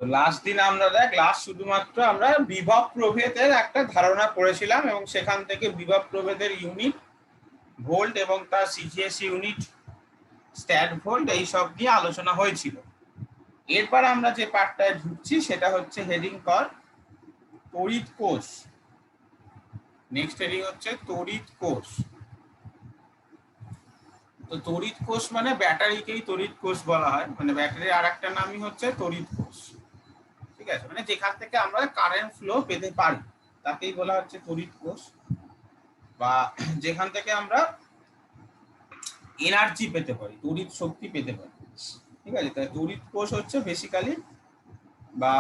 তো লাস্ট দিন আমরা শুধুমাত্র আমরা বিভব প্রভেদের একটা ধারণা করেছিলাম এবং সেখান থেকে বিভব প্রভেদের ইউনিট ভোল্ট এবং তার সিজিএস ইউনিট স্ট্যাট ভোল্ট এই সব নিয়ে আলোচনা হয়েছিল। এরপর আমরা যে পার্টটায় ঢুকছি সেটা হচ্ছে হেডিং কর তড়িৎ কোষ। নেক্সট হেডিং হচ্ছে তড়িৎ কোষ। তো তড়িৎ কোষ মানে ব্যাটারিকেই তড়িৎ কোষ বলা হয়, মানে ব্যাটারির আর একটা নামই হচ্ছে তড়িৎ কোষ। ঠিক আছে, মানে যেখান থেকে আমরা কারেন্ট ফ্লো পেতে পারি তাকেই বলা হচ্ছে তড়িৎ কোষ, বা যেখান থেকে আমরা এনার্জি পেতে পারি, তড়িৎ শক্তি পেতে পারি। ঠিক আছে, তাই তড়িৎ কোষ হচ্ছে বেসিক্যালি, বা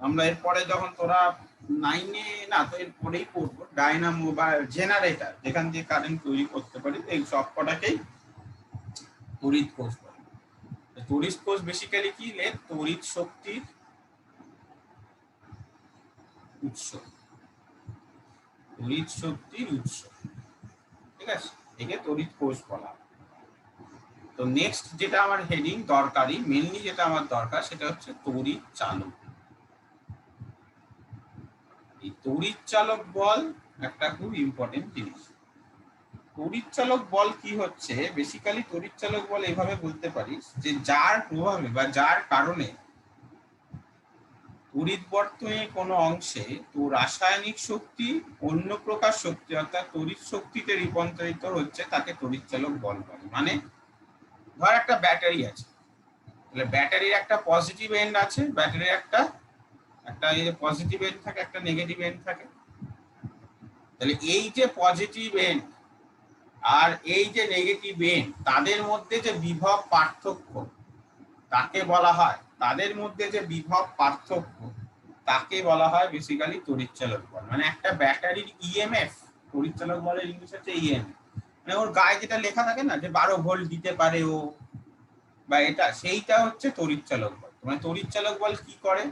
আমরা এরপরে যখন তোরা 9-এ না তো এরপরেই পড়বো ডায়নামো বা জেনারেটর, যেখান দিয়ে কারেন্ট তৈরি করতে পারি, এই সব কটাকেই তড়িৎ কোষ বলে। তড়িৎ কোষ বেসিক্যালি কি, তড়িৎ শক্তির উৎস, তড়িৎ শক্তির উৎস। ঠিক আছে, একে তড়িৎ কোষ বলা। তো নেক্সট যেটা আমার হেডিং দরকারি, মেইনলি যেটা আমার দরকার সেটা হচ্ছে তড়িৎ চালক। এই তড়িৎ চালক বল একটা খুব ইম্পর্টেন্ট জিনিস। তড়িৎ চালক বল কি হচ্ছে, বেসিক্যালি তড়িৎ চালক বল এভাবে বলতে পারিস যে যার প্রভাবে বা যার কারণে তড়িৎ বর্তনীর কোনো অংশে তো রাসায়নিক শক্তি অন্য প্রকার শক্তি অর্থাৎ তড়িৎ শক্তিতে রূপান্তরিত হচ্ছে, তাকে তড়িৎ চালক বল বলে। মানে ধর একটা ব্যাটারি আছে, তাহলে ব্যাটারির একটা পজিটিভ এন্ড আছে, ব্যাটারির একটা পজিটিভ এন্ড থাকে, একটা নেগেটিভ এন্ড থাকে। তাহলে এই যে পজিটিভ এন্ড আর এই যে নেগেটিভ এন্ড, তাদের মধ্যে যে বিভব পার্থক্য তাকে বলা হয়, তাদের মধ্যে যে বিভব পার্থক্য তাকে বলা হয় বেসিক্যালি তড়িৎ চালক বল। মানে একটা ব্যাটারির ইএমএফ, তড়িৎ চালক বলের ইংলিশ হচ্ছে ইএমএফ, মানে ওর গায়ে যেটা লেখা থাকে না যে 12 ভোল্ট দিতে পারে ও, বা এটা সেইটা হচ্ছে তড়িৎ চালক বল। মানে তড়িৎ চালক বল কি করে,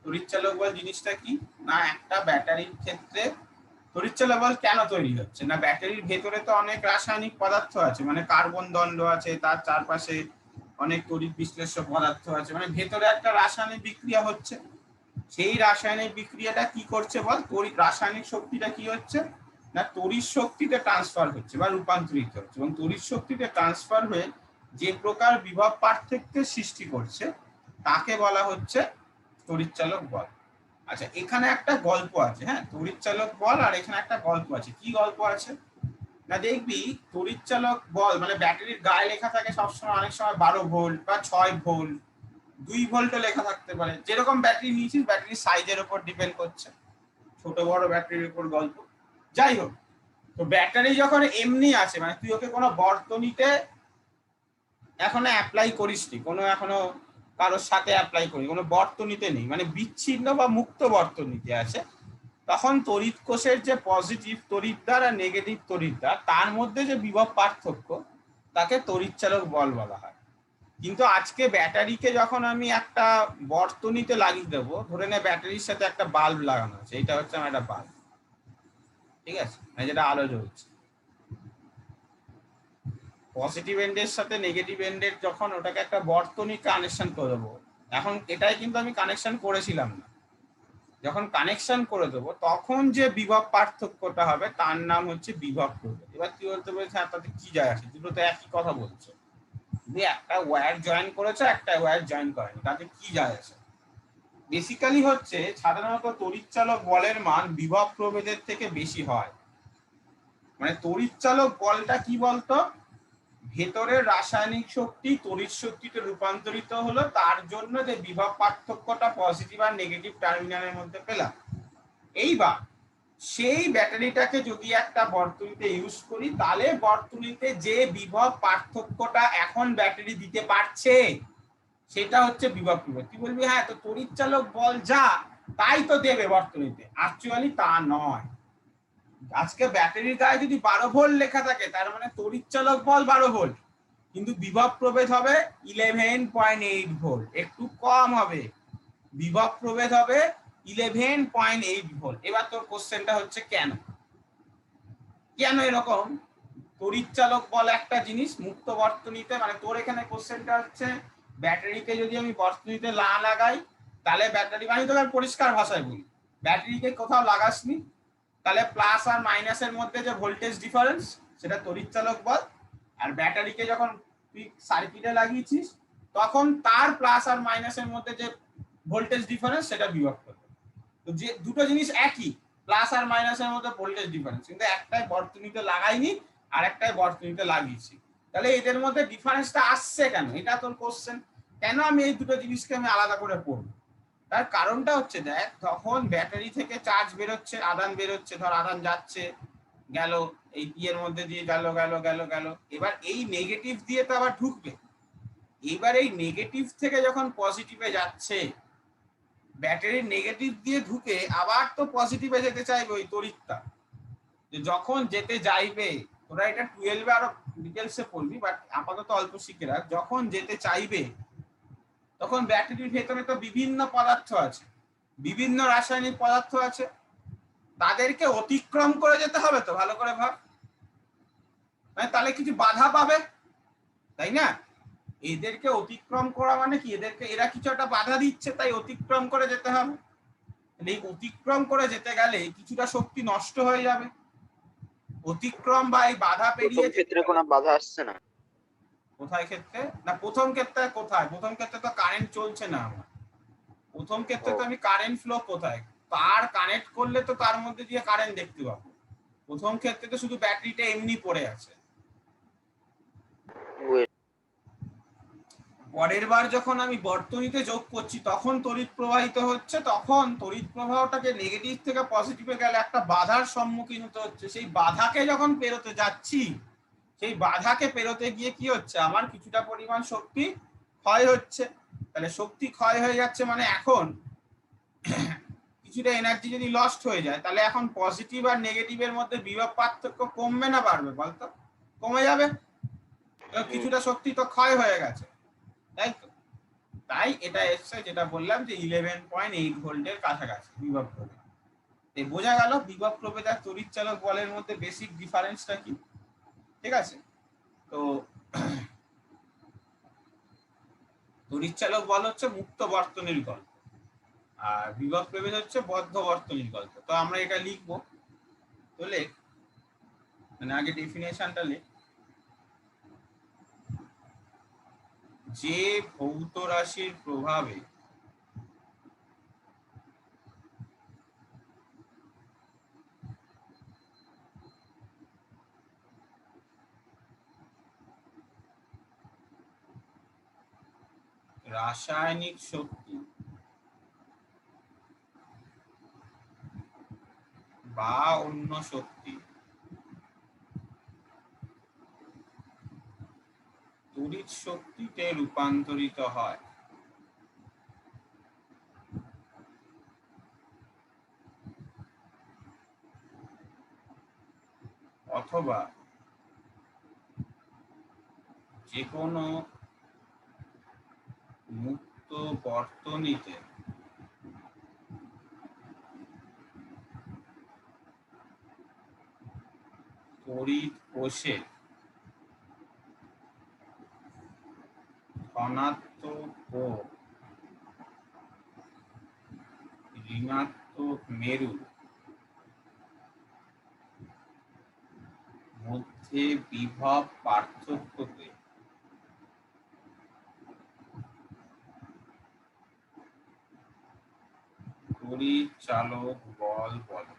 তড়িৎ চালক বল জিনিসটা কি না, একটা ব্যাটারির ক্ষেত্রে তড়িৎ চালক বল কেন তৈরি হচ্ছে না, ব্যাটারির ভেতরে তো অনেক রাসায়নিক পদার্থ আছে, মানে কার্বন দণ্ড আছে, তার চারপাশে অনেক তড়িৎ বিশ্লেষ্য পদার্থ আছে, মানে ভেতরে একটা রাসায়নিক বিক্রিয়া হচ্ছে। সেই রাসায়নিক বিক্রিয়াটা কি করছে বল, রাসায়নিক শক্তিটা কি হচ্ছে না তড়িৎ শক্তিতে ট্রান্সফার হচ্ছে বা রূপান্তরিত হচ্ছে, এবং তড়িৎ শক্তিতে ট্রান্সফার হয়ে যে প্রকার বিভব পার্থক্যের সৃষ্টি করছে তাকে বলা হচ্ছে তড়িৎ চালক বল। আচ্ছা, এখানে একটা গল্প আছে, হ্যাঁ, তড়িৎ চালক বল আর এখানে একটা গল্প আছে। কি গল্প আছে না, দেখবি তড়িৎ চালক বল মানে ব্যাটারির গায়ে লেখা থাকে সবসময়, অনেক সময় 12 ভোল্ট বা 6 ভোল্ট, 2 ভোল্টও লেখা থাকতে পারে, যেরকম ব্যাটারি নিয়েছিস ব্যাটারির সাইজের উপর ডিপেন্ড করছে, ছোট বড় ব্যাটারির উপর গল্প। যাই হোক, তো ব্যাটারি যখন এমনি আছে, মানে তুই ওকে কোনো বর্তনীতে এখনো অ্যাপ্লাই করিসনি, কোনো এখনো কারোর সাথে অ্যাপ্লাই করি, কোনো বর্তনীতে নেই, মানে বিচ্ছিন্ন বা মুক্ত বর্তনীতে আছে, তখন তড়িৎ কোষের যে পজিটিভ তড়িৎদ্বার আর নেগেটিভ তড়িৎদ্বার তার মধ্যে যে বিভব পার্থক্য তাকে তড়িৎ চালক বল বলা হয়। কিন্তু আজকে ব্যাটারিকে যখন আমি একটা বর্তনীতে লাগিয়ে দেবো, ধরে নে ব্যাটারির সাথে একটা বাল্ব লাগানো আছে, এটা হচ্ছে আমার একটা বাল্ব, ঠিক আছে, যেটা আলো জ্বলছে, পজিটিভ এন্ডের সাথে নেগেটিভ এন্ডের যখন ওটাকে একটা বর্তনী কানেকশন করে দেবো, এখন এটাই কিন্তু আমি কানেকশন করেছিলাম না, যখন কানেকশন করে দেবো তখন যে বিভব পার্থক্যটা হবে তার নাম হচ্ছে বিভব প্রভেদ। এবার তুই বলতে পারিস হ্যাঁ তাতে কি যায় আসে, দুটো তো একই কথা বলছে, তুমি একটা ওয়্যার জয়েন করেছো একটা ওয়্যার জয়েন করেনি, তাতে কি যায় আসে। বেসিক্যালি হচ্ছে সাধারণত তড়িৎ চালক বলের মান বিভব প্রভেদের থেকে বেশি হয়। মানে তড়িৎ চালক বলটা কি বলতো, ভেতরের রাসায়নিক শক্তি তড়িৎ শক্তিতে রূপান্তরিত হলো, তার জন্য যে বিভব পার্থক্যটা পজিটিভ আর নেগেটিভ টার্মিনালের মধ্যে পেলাম। এইবার সেই ব্যাটারিটাকে যদি একটা বর্তনীতে ইউজ করি, তাহলে বর্তনীতে যে বিভব পার্থক্যটা এখন ব্যাটারি দিতে পারছে সেটা হচ্ছে বিভব প্রভেদ। তুই বলবি হ্যাঁ তো তড়িৎ চালক বল যা তাই তো দেবে বর্তনীতে, অ্যাকচুয়ালি তা নয়। আজকে ব্যাটারির গায়ে যদি 12 ভোল্ট লেখা থাকে তার মানে তড়িৎ চালক বল 12 ভোল্ট, কিন্তু বিভব প্রভেদ হবে 11.8 ভোল্ট, একটু কম হবে, বিভব প্রভেদ হবে 11.8 ভোল্ট। এবার তোর কোশ্চেনটা হচ্ছে কেন কেন এরকম, তড়িৎ চালক বল একটা জিনিস মুক্ত বর্তনীতে, মানে তোর এখানে কোশ্চেনটা হচ্ছে ব্যাটারিকে যদি আমি বর্তনীতে না লাগাই তাহলে ব্যাটারি, আমি তোকে পরিষ্কার ভাষায় বলি, ব্যাটারিকে কোথাও লাগাসনি তাহলে প্লাস আর মাইনাসের মধ্যে যে ভোল্টেজ ডিফারেন্স সেটা তড়িৎচালক বল, আর ব্যাটারিকে যখন তুই সার্কিটে লাগিয়েছিস তখন তার প্লাস আর মাইনাসের মধ্যে যে ভোল্টেজ ডিফারেন্স সেটা বিভব করবে। তো যে দুটো জিনিস একই, প্লাস আর মাইনাসের মধ্যে ভোল্টেজ ডিফারেন্স, কিন্তু একটাই বর্তনীতে লাগাইনি আর একটাই বর্তনীতে লাগিয়েছি, তাহলে এদের মধ্যে ডিফারেন্সটা আসছে কেন, এটা তোর কোশ্চেন। কেন আমি এই দুটো জিনিসকে আমি আলাদা করে পড়বো, তার কারণটা হচ্ছে দেখ, তখন ব্যাটারি থেকে চার্জ বেরোচ্ছে, আদান বেরোচ্ছে, ধর আদান যাচ্ছে, গেল এই এর মধ্যে দিয়ে গেল গেল গেল গেল, এবার এই নেগেটিভ দিয়ে তো আবার ঢুকবে, এবার এই নেগেটিভ থেকে যখন পজিটিভে যাচ্ছে, ব্যাটারির নেগেটিভ দিয়ে ঢুকে আবার তো পজিটিভে যেতে চাইবে ওই তড়িৎটা, যখন যেতে যাইবে, তোরা এটা 12 আরো ডিটেলসে পড়বি, বাট আপাতত অল্প শিখে রাখ, যখন যেতে চাইবে তখন ব্যাটারির ভেতরে তো বিভিন্ন পদার্থ আছে, বিভিন্ন রাসায়নিক পদার্থ আছে, তাদেরকে অতিক্রম করে যেতে হবে, তো ভালো করে ভাব, তাহলে কিছু বাধা পাবে, তাই না? এদেরকে অতিক্রম করা মানে কি, এদেরকে এরা কিছু একটা বাধা দিচ্ছে, তাই অতিক্রম করে যেতে হবে, এই অতিক্রম করে যেতে গেলে কিছুটা শক্তি নষ্ট হয়ে যাবে, অতিক্রম বা এই বাধা পেরিয়ে ক্ষেত্রে কোনো বাধা আসছে না, কোথায় ক্ষেত্রে না, প্রথম ক্ষেত্রে কোথায়, প্রথম ক্ষেত্রে তো কারেন্ট চলছে না আমার, প্রথম ক্ষেত্রে তো আমি কারেন্ট ফ্লো কোথায়, তার কানেক্ট করলে তো তার মধ্যে দিয়ে কারেন্ট দেখতে পাবো, প্রথম ক্ষেত্রে তো শুধু ব্যাটারিটা এমনি পড়ে আছে। পরের বার যখন আমি বর্তনীতে যোগ করছি তখন তড়িৎ প্রবাহিত হচ্ছে, তখন তড়িৎ প্রবাহটাকে নেগেটিভ থেকে পজিটিভে গেলে একটা বাধার সম্মুখীন হতে হচ্ছে, সেই বাধাকে যখন পেরোতে যাচ্ছি, সেই বাধাকে পেরোতে গিয়ে কি হচ্ছে, আমার কিছুটা পরিমাণ শক্তি ক্ষয় হচ্ছে, তাহলে শক্তি ক্ষয় হয়ে যাচ্ছে মানে এখন কিছুটা এনার্জি যদি লস্ট হয়ে যায়, তাহলে এখন পজিটিভ আর নেগেটিভের মধ্যে বিভব পার্থক্য কমবে না বাড়বে বলতো? কমে যাবে, কিছুটা শক্তি তো ক্ষয় হয়ে গেছে, তাই তো? তাই এটা এসছে যেটা বললাম যে 11.8 ভোল্টের কাছাকাছি বিভব প্রভেদ। বোঝা গেল বিভব প্রভেদ আর তড়িৎচালক বলের মধ্যে বেসিক ডিফারেন্সটা কি, ঠিক আছে? তো তড়িৎচালক বল হচ্ছে মুক্ত বর্তনীর গল্প, আর বিভব প্রভেদ হচ্ছে বদ্ধ বর্তনীর গল্প। তো আমরা এটা লিখবো, তো লেখ, মানে আগে ডেফিনেশনটা লেখ, যে ভৌত রাশির প্রভাবে রাসায়নিক শক্তি বা অন্য শক্তি তড়িৎ শক্তিতে রূপান্তরিত হয়, অথবা যে কোনো মুক্ত বর্তনীতে তড়িৎ কোষে ধনাত্মক ও ঋণাত্মক মেরুর মধ্যে বিভব পার্থক্যকে তড়িৎচালক বল বলে।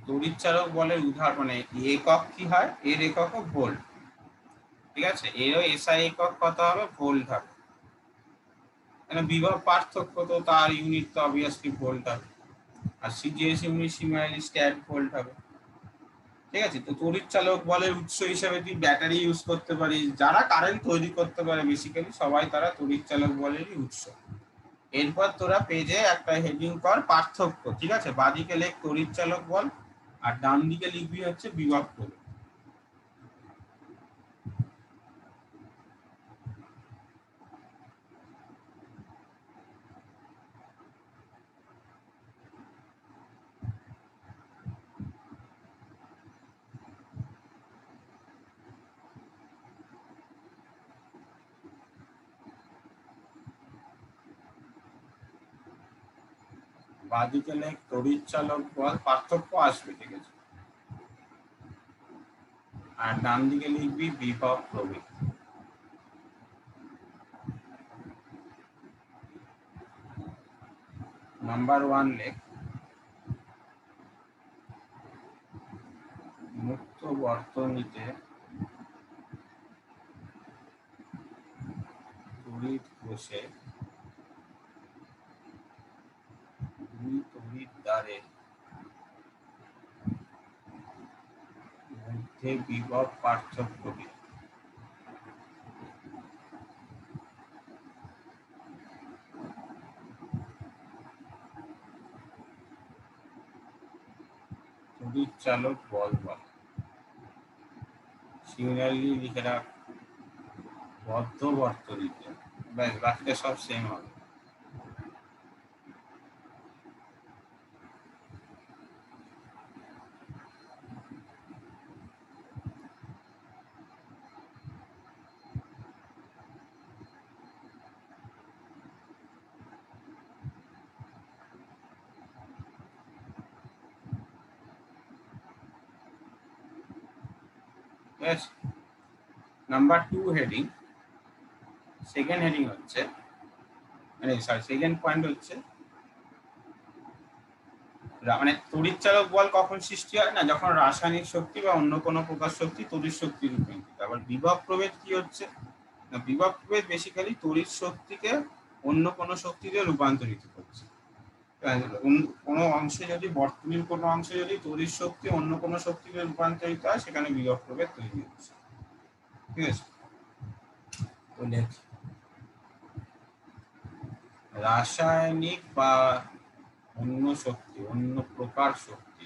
তড়িৎচালক বলের উদাহরণ, মানে একক কি হয়, এর একক ভোল্ট, ঠিক আছে, এরও এসআই একক কত হবে, ভোল্ট হবে, বিভব পার্থক্য তো তার ইউনিট তো অবভিয়াসলি ভোল্ট হবে, আর CGS unit similarly stat volt হবে, ঠিক আছে? তো তড়িৎচালক বলের উৎস হিসেবে তুই ব্যাটারি ইউজ করতে পারিস, যারা কারেন্ট তৈরি করতে পারে বেসিক্যালি সবাই তারা তড়িৎচালক বলেরই উৎস। এরপর তোরা পেজে একটা হেডিং কর পার্থক্য, ঠিক আছে, বাঁদিকে লেখ তড়িৎচালক বল আর ডান দিকে লিখবি হচ্ছে বিভব প্রভেদ। বাঁদিকে লেখ তড়িৎ চালক বল, পার্থক্য আসবে, ঠিক আছে। আর ডান দিকে লিখবি বিভব প্রভেদ। নাম্বার 1 লেখ মুক্ত বর্তনীতে তড়িৎ কোষে দুই তড়িৎ দ্বারের মধ্যে বিভব পার্থক্য কি? তড়িৎ চালক বল বলে। সিমিলারলি লিখে রাখ বদ্ধ বর্তনীতে, ব্যাস, বাকিটা সব সেম হবে। নাম্বার 2 হেডিং, সেকেন্ড হেডিং হচ্ছে, মানে সরি সেকেন্ড পয়েন্ট হচ্ছে, মানে তড়িৎ চালক বল কখন সৃষ্টি হয় না, যখন রাসায়নিক শক্তি বা অন্য কোনো প্রকার শক্তি তড়িৎ শক্তি রূপান্তরিত। আবার বিভব প্রভেদ কি হচ্ছে না, বিভব প্রভেদ বেসিক্যালি তড়িৎ শক্তিকে অন্য কোনো শক্তিতে রূপান্তরিত করছে। কোনো অংশে যদি বর্তনীর কোনো অংশে যদি তড়িৎ শক্তি অন্য কোনো শক্তিতে রূপান্তরিত হয়, সেখানে বিভব প্রভেদ তৈরি হচ্ছে, ঠিক আছে। রাসায়নিক বা অন্য শক্তি, অন্য প্রকার শক্তি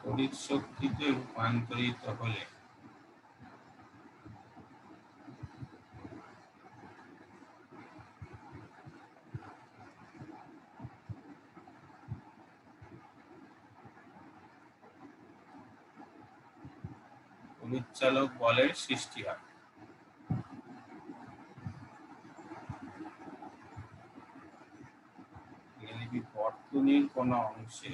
তড়িৎ শক্তিতে রূপান্তরিত হলে তড়িৎ চালক বলের সৃষ্টি হয়। বর্তনীর কোন অংশে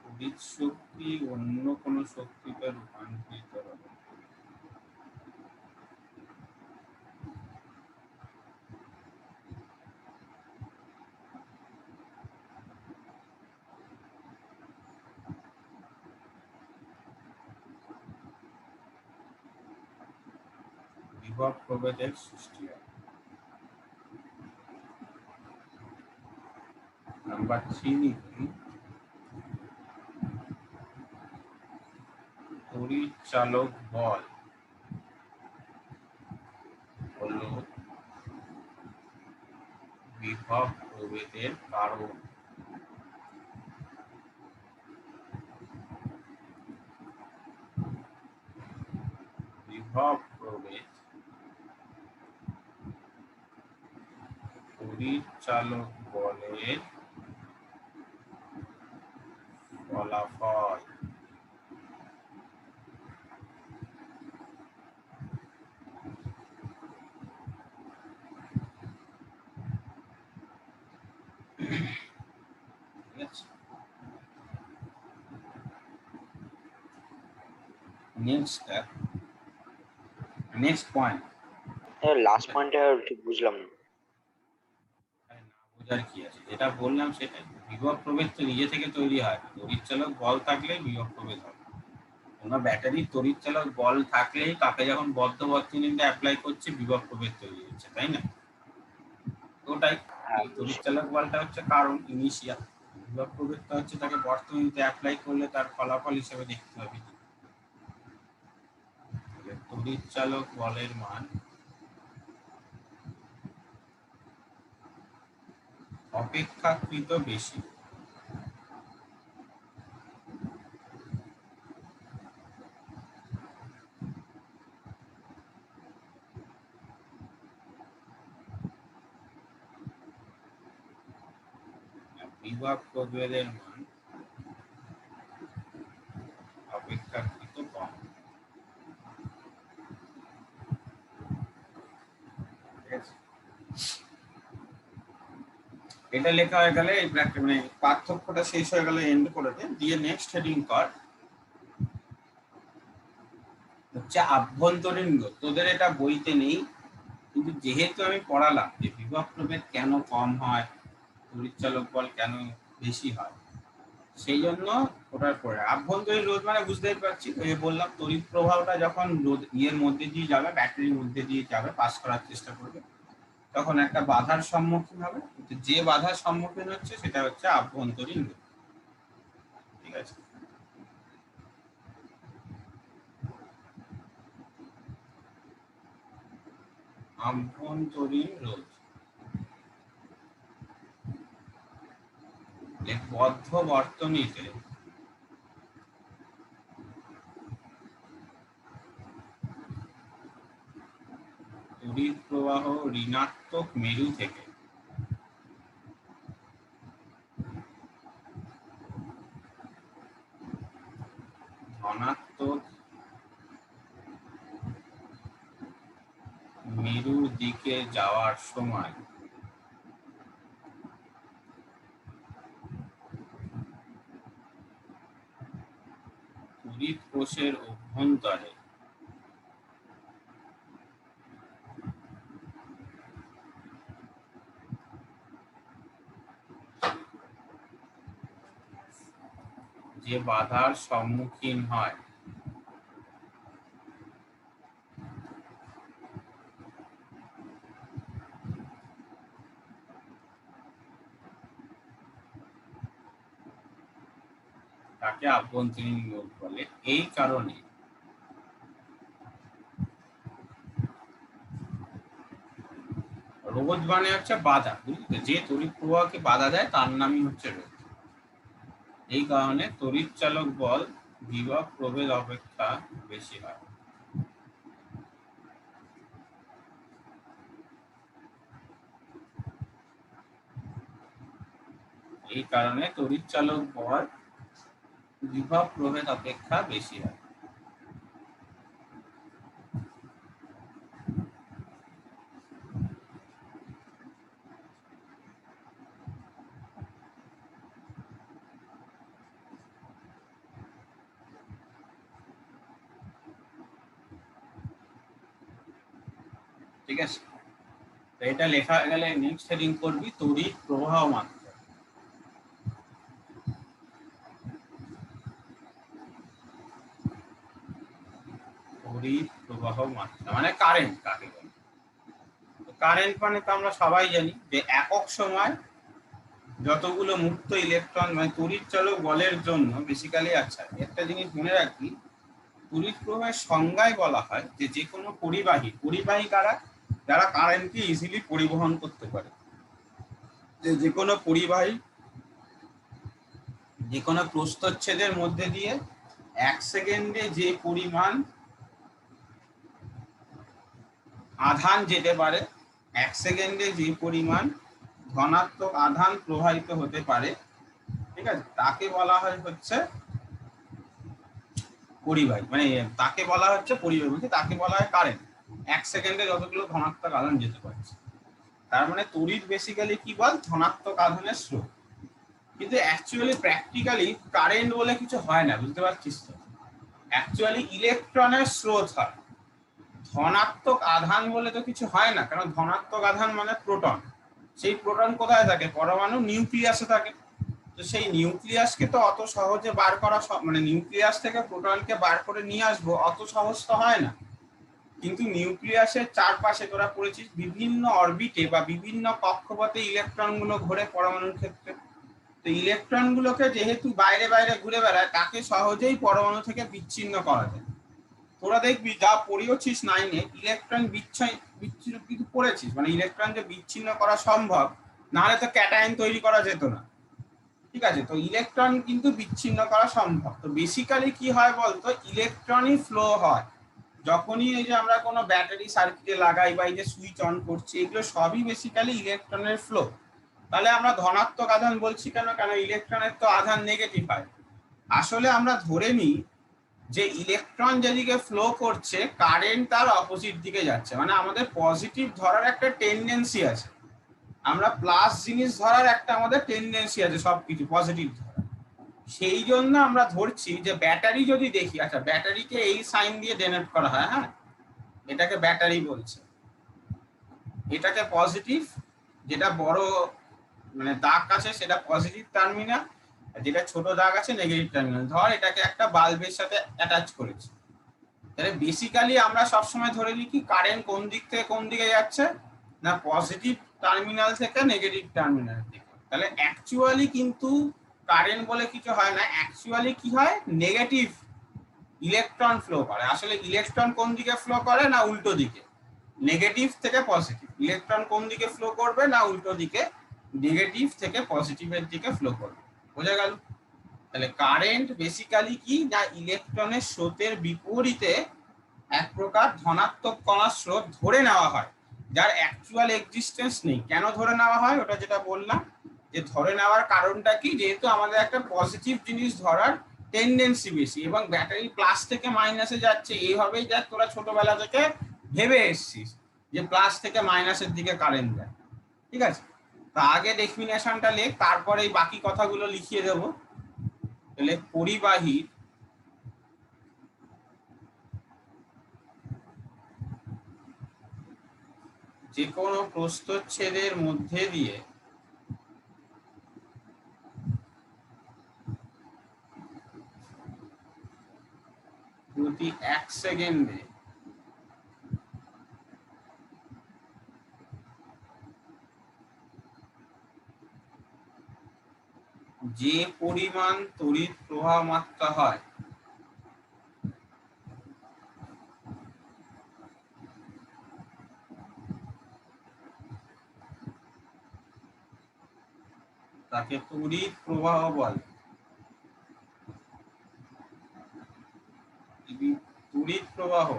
তড়িৎ শক্তি অন্য কোন শক্তিতে রূপান্তরিত হবে। বিভব প্রভেদের সৃষ্টি হয়। নাম্বার 3 লিখি তড়িৎ চালক বল হলো বিভব প্রভেদের কারণ। বিভব প্রভেদ তড়িৎ চালক বলের ফলাফল। নেক্সট পয়েন্ট, লাস্ট পয়েন্টটা ঠিক বুঝলাম না। বোঝার কি আছে, যেটা বললাম সেটাই। বিভব প্রভেদ তো নিজে থেকে তৈরি হয়, তড়িৎ চালক বল থাকলে বিভব প্রভেদ হবে। তোমরা ব্যাটারির তড়িৎ চালক বল থাকলেই তাকে যখন বদ্ধ বর্তনীতে অ্যাপ্লাই করছে বিভব প্রভেদ তৈরি হচ্ছে, তাই না? ওটাই তড়িৎ চালক বলটা হচ্ছে কারণ, ইনিশিয়াল। বিভব প্রভেদটা হচ্ছে তাকে বর্তনীতে অ্যাপ্লাই করলে তার ফলাফল হিসেবে দেখতে হবে। তড়িৎ চালক বলের মান অপেক্ষাকৃত বেশি বিভব প্রভেদের মান অপেক্ষাকৃত কম। এটা লেখা হয়ে গেলে এই মানে পার্থক্যটা শেষ হয়ে গেলে এন্ড করে দে, দিয়ে নেক্সট হেডিং কর হচ্ছে আভ্যন্তরীণ রোধ। তোদের এটা বইতে নেই, কিন্তু যেহেতু আমি পড়ালাম যে বিভব প্রভেদ কেন কম হয়, তড়িৎচালক বল কেন বেশি হয়, সেই জন্য ওটার পরে আভ্যন্তরীণ রোধ মানে বুঝতেই পারছি, ওই বললাম তড়িৎ প্রবাহটা যখন রোধ ইয়ের মধ্যে দিয়ে যাবে, ব্যাটারির মধ্যে দিয়ে যাবে, পাস করার চেষ্টা করবে, তখন একটা বাধার সম্মুখীন হবে। যে বাধার সম্মুখীন হচ্ছে সেটা হচ্ছে আভ্যন্তরীণ রোধ। ঠিক আছে, আভ্যন্তরীণ রোধ এক বদ্ধ বর্তনীতে তড়িৎ প্রবাহ ঋণাত্মক মেরু থেকে ধনাত্মক মেরুর দিকে যাওয়ার সময় তড়িৎ কোষের অভ্যন্তরে যে বাধার সম্মুখীন হয় তাকে আভ্যন্তরীণ রোধ বলে। এই কারণে রোধ মানে হচ্ছে বাধা, বুঝলি, যে তড়িৎ প্রবাহকে বাধা দেয় তার নামই হচ্ছে রোধ। এই কারণে তড়িৎ চালক বল বিভব প্রভেদ অপেক্ষা বেশি হয়। এই কারণে তড়িৎ চালক বল বিভব প্রভেদ অপেক্ষা বেশি হয়। ঠিক আছে, তো এটা লেখা গেলে নেক্সট হেডিং করবি তড়িৎ প্রবাহ মাত্রা। তড়িৎ প্রবাহ মাত্রা মানে কারেন্ট কাকে বলে। কারেন্ট মানে তো আমরা সবাই জানি যে একক সময় যতগুলো মুক্ত ইলেকট্রন, মানে তড়িৎ চালক বলের জন্য বেসিক্যালি, আচ্ছা একটা জিনিস মনে রাখবি, তড়িৎ প্রবাহের সংজ্ঞায় বলা হয় যে যে কোনো পরিবাহী কারা, যারা কারেন্টকে ইজিলি পরিবহন করতে পারে। যে কোনো পরিবাহী যে কোনো প্রস্থচ্ছেদের মধ্যে দিয়ে 1 সেকেন্ডে যে পরিমাণ আধান যেতে পারে, 1 সেকেন্ডে যে পরিমাণ ধনাত্মক আধান প্রবাহিত হতে পারে, ঠিক আছে, তাকে বলা হয় হচ্ছে পরিবাহী, মানে তাকে বলা হচ্ছে পরিবাহী বলতে তাকে বলা হয় কারেন্ট। 1 সেকেন্ডে যতগুলো ধনাত্মক আধান যেতে পারছে, তার মানে তড়িৎ বেসিক্যালি কি বল, ধনাত্মক আধানের স্রোত। কিন্তু অ্যাকচুয়ালি প্র্যাকটিক্যালি কারেন্ট বলে কিছু হয় না, বুঝতে পারছিস তো। অ্যাকচুয়ালি ইলেকট্রনের স্রোত হয়, ধনাত্মক আধান বলে তো কিছু হয় না, কারণ ধনাত্মক আধান মানে প্রোটন। সেই প্রোটন কোথায় থাকে, পরমাণু নিউক্লিয়াসে থাকে। তো সেই নিউক্লিয়াসকে তো অত সহজে বার করা, মানে নিউক্লিয়াস থেকে প্রোটনকে বার করে নিয়ে আসবো অত সহজ তো হয় না। কিন্তু নিউক্লিয়াসের চারপাশে তোরা পড়েছিস বিভিন্ন অরবিটে বা বিভিন্ন কক্ষপথে ইলেকট্রন গুলো ঘুরে পরমাণুর ক্ষেত্রে। তো ইলেকট্রন গুলোকে যেহেতু বাইরে বাইরে ঘুরে বেড়ায়, তাকে সহজেই পরমাণু থেকে বিচ্ছিন্ন করা যায়। তোরা দেখবি যা পড়িয়েছিস 9-এ, ইলেকট্রন বিচ্ছিন্ন কিন্তু পড়েছিস, মানে ইলেকট্রন যে বিচ্ছিন্ন করা সম্ভব, নাহলে তো ক্যাটায়ন তৈরি করা যেত না। ঠিক আছে, তো ইলেকট্রন কিন্তু বিচ্ছিন্ন করা সম্ভব। তো বেসিক্যালি কি হয় বলতো, ইলেকট্রনই ফ্লো হয় যখনই এই যে আমরা কোনো ব্যাটারি সার্কিটে লাগাই বা এই যে সুইচ অন করছি, এগুলো সবই বেসিক্যালি ইলেকট্রনের ফ্লো। তাহলে আমরা ধনাত্মক আধান বলছি কেন? কেন ইলেকট্রনের তো আধান নেগেটিভ হয়। আসলে আমরা ধরে নিই যে ইলেকট্রন যেদিকে ফ্লো করছে কারেন্ট তার অপোজিট দিকে যাচ্ছে, মানে আমাদের পজিটিভ ধরার একটা টেন্ডেন্সি আছে, আমরা প্লাস জিনিস ধরার একটা আমাদের টেন্ডেন্সি আছে সবকিছু পজিটিভ ধরার। সেই জন্য আমরা ধরছি যে ব্যাটারি যদি দেখি, আচ্ছা ব্যাটারিকে এই সাইন দিয়ে ডেনোট করা হয়, হ্যাঁ এটাকে ব্যাটারি বলছে, এটাকে পজিটিভ, যেটা বড় মানে দাগ আছে সেটা পজিটিভ টার্মিনাল, যেটা ছোট দাগ আছে নেগেটিভ টার্মিনাল। ধর এটাকে একটা বাল্বের সাথে অ্যাটাচ করেছি, তাহলে বেসিক্যালি আমরা সবসময় ধরে নিই কি কারেন্ট কোন দিক থেকে কোন দিকে যাচ্ছে না, পজিটিভ টার্মিনাল থেকে নেগেটিভ টার্মিনাল দিকে। তাহলে অ্যাকচুয়ালি কিন্তু কারেন্ট বলে কিছু হয় না, অ্যাকচুয়ালি কি হয়, নেগেটিভ ইলেকট্রন ফ্লো করে। আসলে ইলেকট্রন কোন দিকে ফ্লো করে না উল্টো দিকে, নেগেটিভ থেকে পজিটিভ। ইলেকট্রন কোন দিকে ফ্লো করবে না উল্টো দিকে, নেগেটিভ থেকে পজিটিভের দিকে ফ্লো করবে। বোঝা গেল? তাহলে কারেন্ট বেসিক্যালি কি না ইলেকট্রনের স্রোতের বিপরীতে এক প্রকার ধনাত্মক কণার স্রোত ধরে নেওয়া হয়, যার অ্যাকচুয়াল এক্সিস্টেন্স নেই। কেন ধরে নেওয়া হয় ওটা যেটা বললাম, যে ধরে নেওয়ার কারণটা কি, যেহেতু আমাদের একটা পজিটিভ জিনিস ধরার টেন্ডেন্সি বেশি, এবং ব্যাটারি প্লাস থেকে মাইনাসে যাচ্ছে এইভাবেই যা তোরা ছোটবেলা থেকে ভেবে এসছিস যে প্লাস থেকে মাইনাসের দিকে কারেন্ট যায়। ঠিক আছে, তা আগে ডেফিনেশনটা লেখ, তারপরে এই বাকি কথাগুলো লিখিয়ে দেবো। তাহলে পরিবাহীর যে কোনো প্রস্থচ্ছেদের মধ্যে দিয়ে প্রতি 1 সেকেন্ডে যে পরিমাণ তড়িৎ প্রবাহ মাত্রা হয় তাকে তড়িৎ প্রবাহ বলে। তড়িৎ প্রবাহ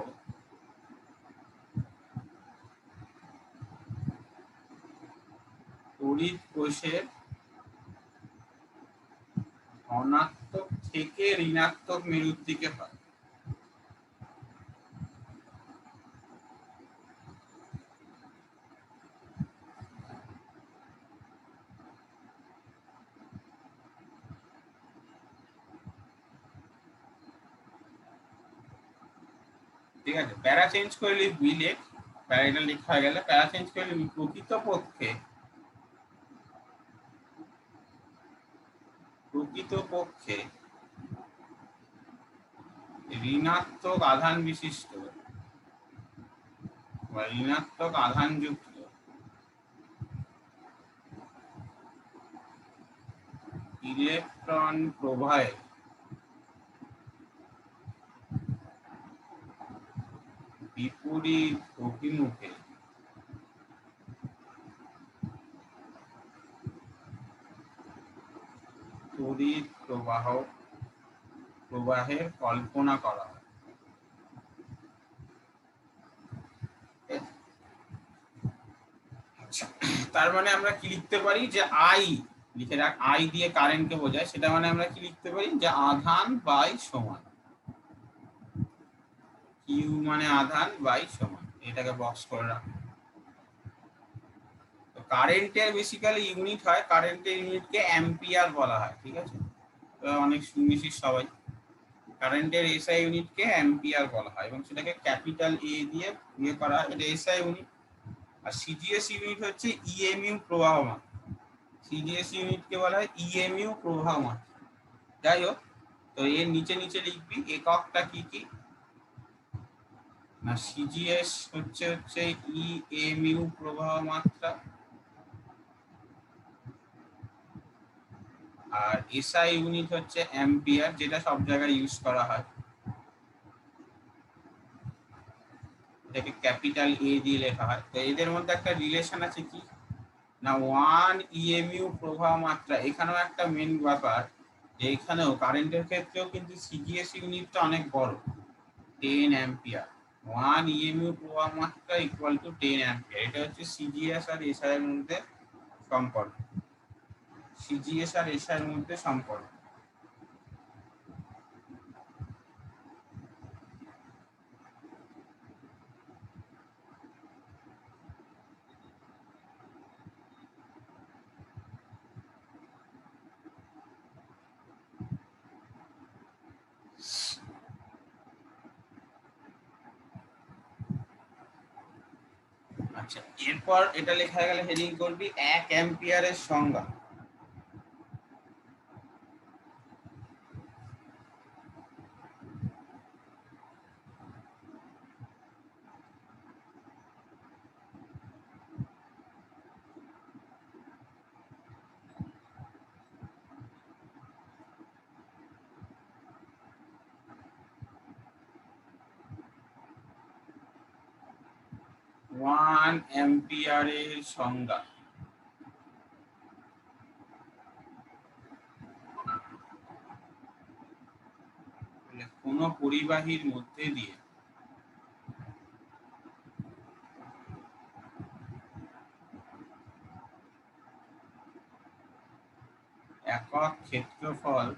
তড়িৎ কোষের ধনাত্মক থেকে ঋণাত্মক মেরুর দিকে হয়। ঠিক আছে, প্যারা চেঞ্জ করে লিখবি, লেখ প্যারাটা লেখা হয়ে গেলে প্যারা চেঞ্জ করে লিখবি প্রকৃতপক্ষে ঋণাত্মক আধান বিশিষ্ট বা ঋণাত্মক আধানযুক্ত ইলেকট্রন প্রবাহের বিপরীত অভিমুখে তড়িৎ প্রবাহের কল্পনা করা হয়। তার মানে আমরা কি লিখতে পারি, যে আই লিখে রাখ, আই দিয়ে কারেন্টকে বোঝায়, সেটা মানে আমরা কি লিখতে পারি, যে আধান বাই সমান, কিউ মানে আধান বাই সমান, এটাকে বক্স করে রাখ। তো কারেন্টের বেসিক্যালি ইউনিট হয়, কারেন্টের ইউনিটকে অ্যাম্পিয়ার বলা হয়। ঠিক আছে, তো অনেক শুনেছিস সবাই, কারেন্টের এসআই ইউনিটকে অ্যাম্পিয়ার বলা হয়, এবং সেটাকে ক্যাপিটাল এ দিয়ে ইয়ে করা হয়, এটা এসআই ইউনিট। আর সিজিএস ইউনিট হচ্ছে ইএমইউ প্রবাহ মাত্রা, সিজিএস ইউনিটকে বলা হয় ইএমইউ প্রবাহ মাত্রা। যাই হোক, তো এর নিচে নিচে লিখবি এককটা কি কি না, সিজিএস হচ্ছে ইএমইউ প্রবাহ মাত্রা, আর এসআই ইউনিট হচ্ছে অ্যাম্পিয়ার, যেটা সব জায়গায় ইউজ করা হয়। এটাকে ক্যাপিটাল এ দিয়ে লেখা হয়। তো এদের মধ্যে একটা রিলেশন আছে কি না, 1 ইএমইউ প্রবাহ মাত্রা। এখানেও একটা মেন ব্যাপার, যে এখানেও কারেন্টের ক্ষেত্রেও কিন্তু সিজিএস ইউনিটটা অনেক বড়, 10 অ্যাম্পিয়ার। 1 ইএমইউ প্রবাহ মাত্রা ইকুয়াল টু 10 অ্যাম্পিয়ার। এটা হচ্ছে সিজিএস আর এসআই এর মধ্যে সম্পর্ক। সিজিএস আর এসআই এর মধ্যে সম্পর্ক। আচ্ছা, এরপর এটা লেখা গেলে হেডিং করবি 1 অ্যাম্পিয়ারের সংজ্ঞা। ওয়ান অ্যাম্পিয়ারের সংজ্ঞা। কোন পরিবাহীর মধ্যে দিয়ে একক ক্ষেত্রফল,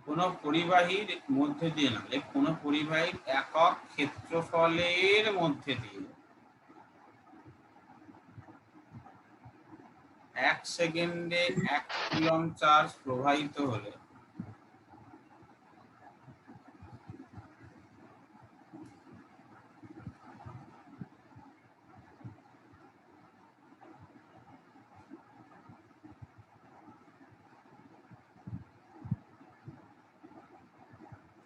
কোন পরিবাহীর মধ্যে দিয়ে না, কোন পরিবাহীর একক ক্ষেত্রফলের মধ্যে দিয়ে 1 সেকেন্ডে 1 কুলম্ব চার্জ প্রবাহিত হলে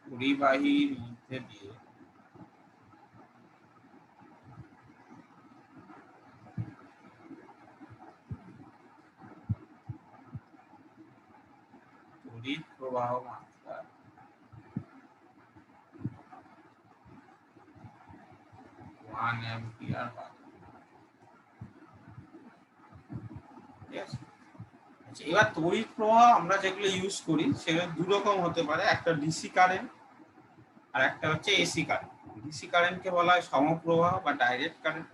পরিবাহীর মধ্যে দিয়ে তড়িৎ প্রবাহ মাত্রা 1 অ্যাম্পিয়ার হয়। ঠিক আছে। আচ্ছা, এবার তড়িৎ প্রবাহ আমরা যেগুলো ইউজ করি সেগুলো দু রকম হতে পারে, একটা ডিসি কারেন্ট আর একটা হচ্ছে এসি কারেন্ট। ডিসি কারেন্টকে বলা হয় সমপ্রবাহ বা ডাইরেক্ট কারেন্ট,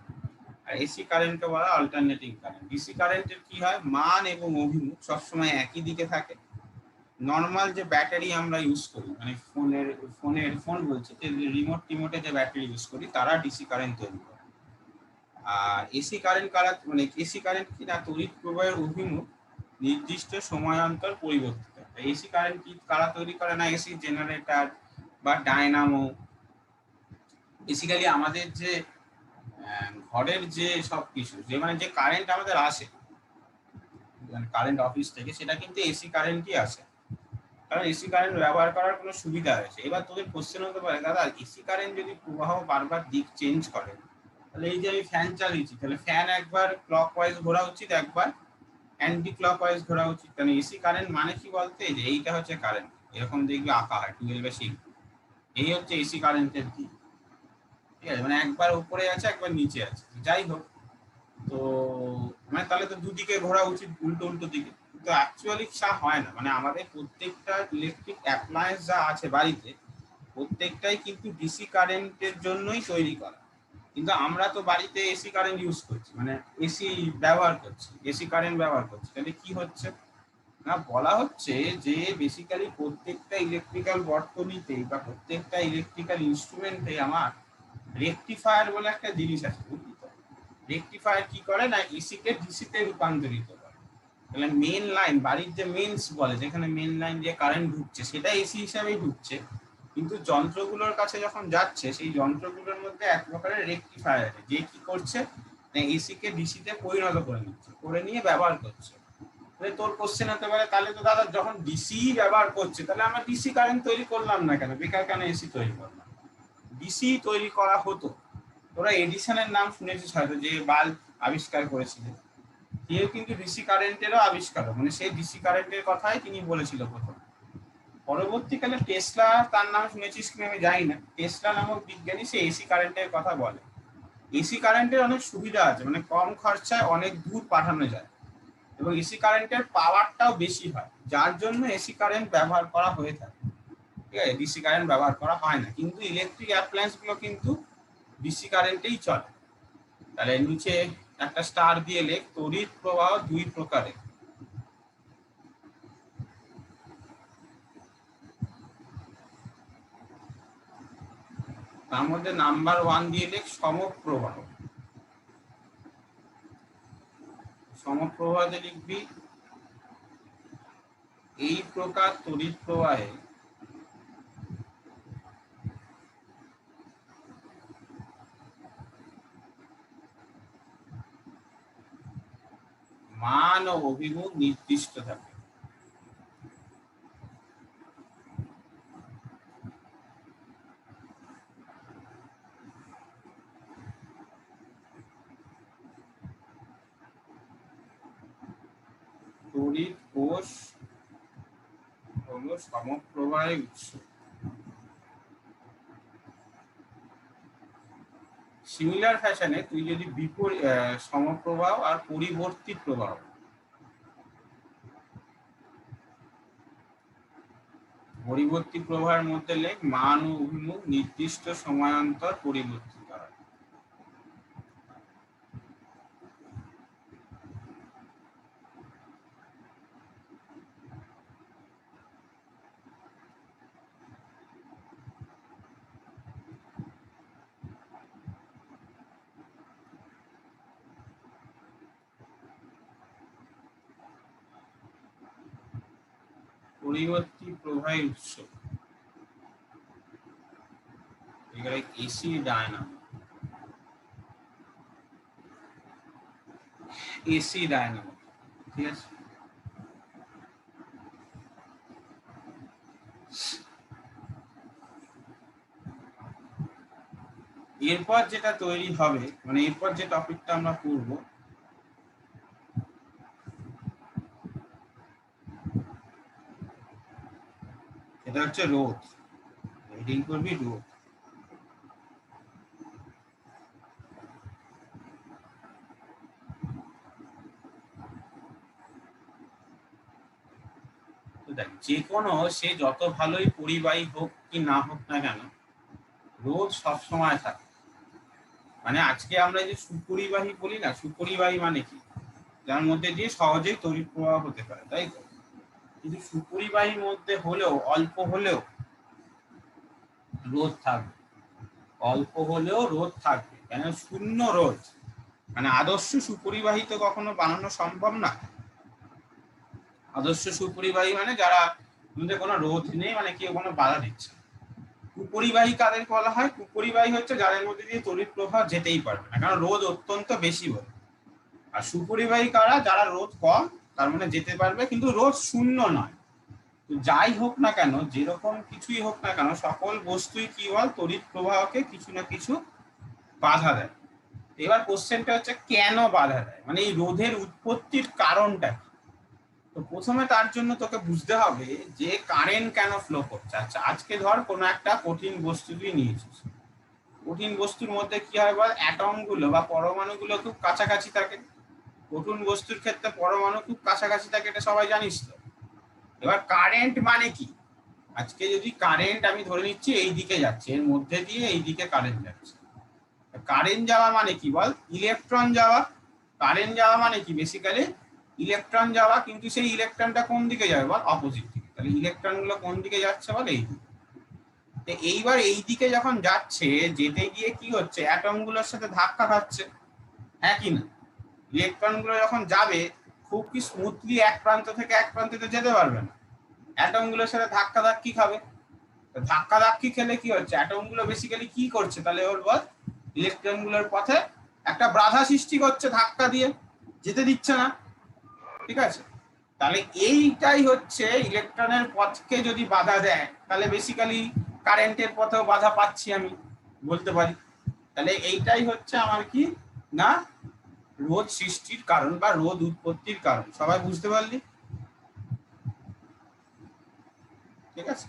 আর এসি কারেন্টকে বলা হয় অল্টারনেটিং কারেন্ট। ডিসি কারেন্টের কি হয়, মান এবং অভিমুখ সবসময় একই দিকে থাকে। নর্মাল যে ব্যাটারি আমরা ইউজ করি, মানে ফোন বলছি, যে রিমোট টিমোটে যে ব্যাটারি ইউজ করি তারা ডিসি কারেন্ট তৈরি করে। আর এসি কারেন্ট মানে এসি কারেন্ট কি না, তড়িৎ প্রবাহের অভিমুখ নির্দিষ্ট সময়ান্তর পরিবর্তিত। এসি কারেন্ট কি কারা তৈরি করে না, এসি জেনারেটর বা ডায়নামো। বেসিক্যালি আমাদের যে ঘরের যে সবকিছু, যে মানে যে কারেন্ট আমাদের আসে কারেন্ট অফিস থেকে, সেটা কিন্তু এসি কারেন্টই আসে, কারণ এসি কারেন্ট ব্যবহার করার কোনো সুবিধা আছে। এবার তোদের কোশ্চেন হতে পারে, দাদা এসি কারেন্ট যদি প্রবাহ বারবার দিক চেঞ্জ করে, তাহলে এই যে আমি ফ্যান চালিয়েছি, তাহলে ফ্যান একবার ক্লকওয়াইজ ঘোরা উচিত, একবার অ্যান্টি ক্লকওয়াইজ ঘোরা উচিত। কারণ এসি কারেন্ট মানে কি বলতে, যে এইটা হচ্ছে কারেন্ট, এরকম দেখবি আঁকা হয় 12 এ শিখ, এই হচ্ছে এসি কারেন্টের দিক। ঠিক আছে, মানে একবার উপরে আছে একবার নিচে আছে, যাই হোক। তো মানে তাহলে তো দুদিকে ঘোরা উচিত, উল্টো উল্টো দিকে। কিন্তু অ্যাকচুয়ালি তা হয় না। মানে আমাদের প্রত্যেকটা ইলেকট্রিক অ্যাপ্লায়েন্স যা আছে বাড়িতে, প্রত্যেকটাই কিন্তু ডিসি কারেন্টের জন্যই তৈরি করা। কিন্তু আমরা তো বাড়িতে এসি কারেন্ট ইউজ করছি, মানে এসি ব্যবহার করছি, এসি কারেন্ট ব্যবহার করছি। তাহলে কি হচ্ছে না, বলা হচ্ছে যে বেসিক্যালি প্রত্যেকটা ইলেকট্রিক্যাল বর্তনীতে বা প্রত্যেকটা ইলেকট্রিক্যাল ইনস্ট্রুমেন্টে আমার রেকটিফায়ার বলে একটা জিনিস আছে, বুঝলি তো? রেকটিফায়ার কি করে না, এসি কে ডিসি তে রূপান্তরিত করে। তাহলে মেইন লাইন, বাড়ির যে মেইনস বলে, যেখানে মেইন লাইন দিয়ে কারেন্ট ঢুকছে, সেটা এসি হিসাবেই ঢুকছে, কিন্তু যন্ত্রগুলোর কাছে যখন যাচ্ছে, সেই যন্ত্রগুলোর মধ্যে এক প্রকারের রেকটিফায়ার আছে, যে কি করছে এসি কে ডিসি তে পরিণত করে নিচ্ছে, করে নিয়ে ব্যবহার করছে। তোর কোশ্চেন হতে পারে, তাহলে তো দাদা যখন ডিসি ব্যবহার করছে, তাহলে আমরা ডিসি কারেন্ট তৈরি করলাম না কেন, বেকার কেন এসি তৈরি করলাম? ডিসি তৈরি করা হতো। তোরা এডিসনের নাম শুনেছিস হয়তো, যে বাল্ব আবিষ্কার করেছিলেন, সেও কিন্তু ডিসি কারেন্টেরও আবিষ্কারক, মানে সেই ডিসি কারেন্টের কথাই তিনি বলেছিল প্রথম। পরবর্তীকালে টেসলা, তার নাম শুনেছিস কিনা আমি জানি না, টেসলা নামক বিজ্ঞানী সে এসি কারেন্টের কথা বলে। এসি কারেন্টের অনেক সুবিধা আছে, মানে কম খরচায় অনেক দূর পাঠানো যায়, এবং এসি কারেন্টের পাওয়ারটাও বেশি হয়, যার জন্য এসি কারেন্ট ব্যবহার করা হয়ে থাকে। ঠিক আছে, ডিসি কারেন্ট ব্যবহার করা হয় না। কিন্তু ইলেকট্রিক অ্যাপ্লায়েন্স গুলো কিন্তু ডিসি কারেন্টেই চলে। তাহলে নিচে একটা স্টার দিয়ে লেখ, তড়িৎ প্রবাহ দুই প্রকারের। তার মধ্যে নাম্বার 1 দিয়ে লেখ সমপ্রবাহ। সমপ্রবাহে লিখবি এই প্রকার তড়িৎ প্রবাহে মান ও অভিমুখ নির্দিষ্ট থাকে। তড়িৎ কোষ হলো সমপ্রবাহের উৎস। সিমিলার ফ্যাশনে তুই যদি বিপরীত সমপ্রবাহ আর পরিবর্তী প্রবাহ, পরিবর্তী প্রবাহের মধ্যে লেখ মান ও অভিমুখ নির্দিষ্ট সময়ান্তর পরিবর্তিত হয়। পরিবর্তী প্রবাহের উৎস এখানে এসি ডায়নামো, এসি ডায়নামো, ঠিক আছে। এরপর যেটা তৈরি হবে, মানে এরপর যে টপিকটা আমরা পড়ব, এটা হচ্ছে রোধ। হেডিং করবি রোধ। দেখ, যে কোনো সে যত ভালোই পরিবাহী হোক কি না হোক না কেন, রোধ সবসময় থাকে। মানে আজকে আমরা যে সুপরিবাহী বলি না, সুপরিবাহী মানে কি, যার মধ্যে দিয়ে সহজেই তড়িৎ প্রবাহ হতে পারে, তাই তো। কিন্তু সুপরিবাহীর মধ্যে হলেও অল্প হলেও রোধ থাকবে, অল্প হলেও রোধ থাকবে। কেন শূন্য রোধ, মানে আদর্শ সুপরিবাহী তো কখনো বানানো সম্ভব না। আদর্শ সুপরিবাহী মানে যারা মধ্যে কোনো রোধ নেই, মানে কেউ কোনো বাধা দিচ্ছে। কুপরিবাহী কাদের বলা হয়? কুপরিবাহী হচ্ছে যাদের মধ্যে দিয়ে তড়িৎ প্রবাহ যেতেই পারবে না, কারণ রোধ অত্যন্ত বেশি বলে। আর সুপরিবাহী কারা? যারা রোধ কম, তার মানে যেতে পারবে কিন্তু রোধ শূন্য নয়। তো যাই হোক না কেন, যেরকম কিছুই হোক না কেন, সকল বস্তুই কি বল, তড়িৎ প্রবাহকে কিছু না কিছু বাধা দেয়। এবার কোশ্চেনটা হচ্ছে কেন বাধা দেয়, মানে এই রোধের উৎপত্তির কারণটা কি। তো প্রথমে তার জন্য তোকে বুঝতে হবে যে কারেন্ট কেন ফ্লো করছে। আচ্ছা, আজকে ধর কোনো একটা কঠিন বস্তু তুই নিয়েছিস, কঠিন বস্তুর মধ্যে কি হয় বল, অ্যাটম গুলো বা পরমাণু গুলো খুব কাছাকাছি থাকে। কঠিন বস্তুর ক্ষেত্রে পরমাণু খুব কাছাকাছি থাকে, এটা সবাই জানিস তো। এবার কারেন্ট মানে কি, আজকে যদি কারেন্ট আমি ধরে নিচ্ছি এই দিকে যাচ্ছে, এর মধ্যে দিয়ে এই দিকে কারেন্ট যাচ্ছে। কারেন্ট যাওয়া মানে কি বল, ইলেকট্রন যাওয়া। কারেন্ট যাওয়া মানে কি, বেসিক্যালি ইলেকট্রন যাওয়া। কিন্তু সেই ইলেকট্রনটা কোন দিকে যাবে বল, অপোজিট দিকে। তাহলে ইলেকট্রন গুলো কোন দিকে যাচ্ছে বল, এই দিকে। তো এইবার এই দিকে যখন যাচ্ছে, যেতে গিয়ে কি হচ্ছে, অ্যাটম গুলোর সাথে ধাক্কা খাচ্ছে, হ্যাঁ কি না। ইলেকট্রন গুলো যখন যাবে, খুব কি স্মুথলি এক প্রান্ত থেকে এক প্রান্তে যেতে পারবে না, অ্যাটম গুলোর সাথে ধাক্কা ধাক্কি খাবে। ধাক্কা ধাক্কি খেলে কি হচ্ছে, অ্যাটম গুলো বেসিক্যালি কি করছে তাহলে ওর বল, ইলেকট্রন গুলোর পথে একটা বাধা সৃষ্টি করছে, ধাক্কা দিয়ে যেতে দিচ্ছে না, ঠিক আছে। তাহলে এইটাই হচ্ছে ইলেকট্রনের পথকে যদি বাধা দেয়, তাহলে বেসিক্যালি কারেন্টের পথেও বাধা পাচ্ছি আমি, বলতে পারি। তাহলে এইটাই হচ্ছে আমার কি না, রোধ সৃষ্টির কারণ বা রোধ উৎপত্তির কারণ। সবাই বুঝতে পারলি? ঠিক আছে।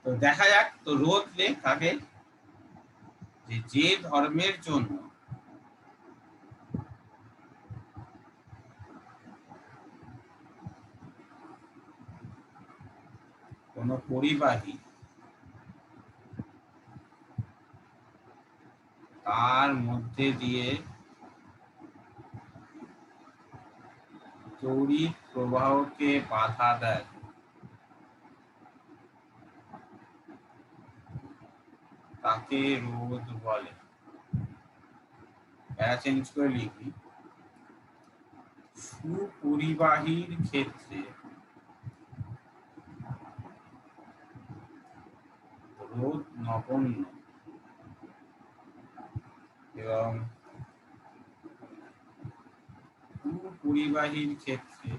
তো দেখা যাক, তো রোধ লেখ আগে, যে ধর্মের জন্য কোনো পরিবাহী তার মধ্যে দিয়ে তড়িৎ প্রবাহকে বাধা দেয় তাকে রোধ বলে। প্যারা চেঞ্জ করে লিখি, সুপরিবাহীর ক্ষেত্রে রোধ নগণ্য এবং সুপরিবাহীর ক্ষেত্রে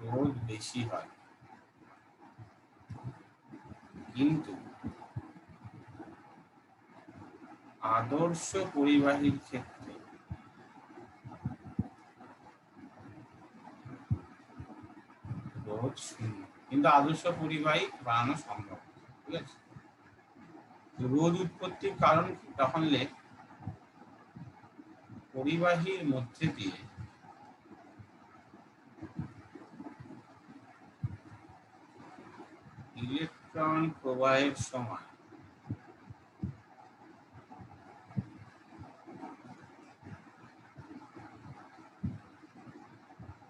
রোধ বেশি হয়, কিন্তু আদর্শ পরিবাহীর ক্ষেত্রে রোধ শূন্য। কিন্তু আদর্শ পরিবাহী বানানো সম্ভব, ঠিক আছে। রোধ উৎপত্তির কারণ কি? তখন লেখ, পরিবাহীর মধ্যে দিয়ে ইলেকট্রন প্রবাহের সময়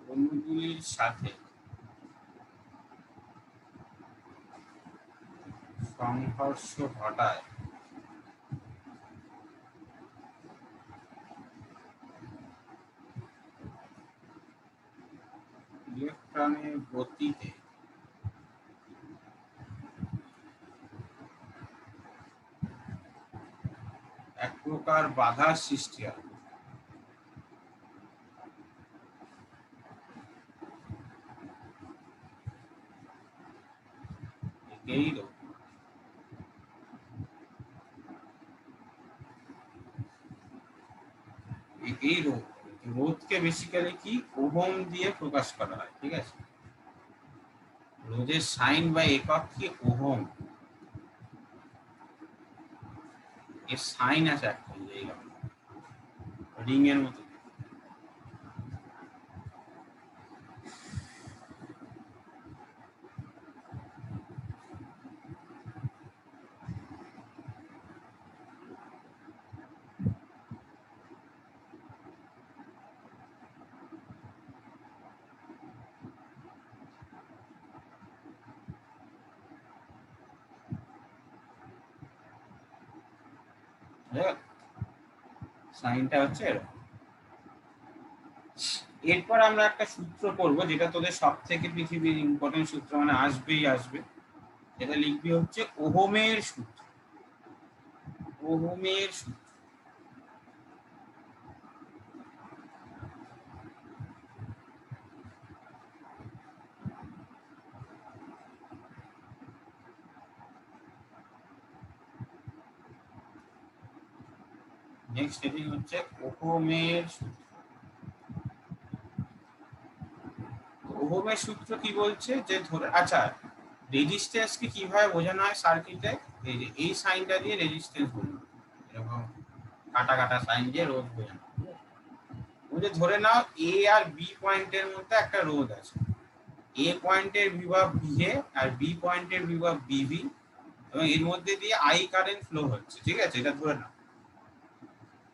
অণুগুলির সাথে সংঘর্ষ ঘটায় ইলেকট্রনের গতিতে এক প্রকার বাধার সৃষ্টি হয়। একেই রোধ। এই রোধ, রোধকে বেসিক্যালি কি ওহম দিয়ে প্রকাশ করা হয়, ঠিক আছে। রোধের সাইন বা একক কি? ওহম। এর সাইন আছে একটা রিং এর মতো। সাইনটা হচ্ছে এরকম। এরপর আমরা একটা সূত্র করব, যেটা তোদের সব থেকে পৃথিবীর ইম্পর্টেন্ট সূত্র, মানে আসবেই আসবে। এটা লিখবি হচ্ছে ওহমের সূত্র। ওহমের সূত্র। নেক্সট হেডিং হচ্ছে ওহমের সূত্র। ওহমের সূত্র কি বলছে? যে ধরে, আচ্ছা, রেজিস্ট্যান্স কে কিভাবে বোঝানো হয় সার্কিটে? এই যে এই সাইনটা দিয়ে রেজিস্ট্যান্স বোঝানো, এরকম কাটা কাটা সাইন দিয়ে রোধ বোঝানো। বুঝে ধরে নাও এ আর বি পয়েন্টের মধ্যে একটা রোধ আছে। এ পয়েন্টের বিভব ভিএ আর বি পয়েন্টের বিভব বিভি, এবং এর মধ্যে দিয়ে আই কারেন্ট ফ্লো হচ্ছে, ঠিক আছে। এটা ধরে নাও।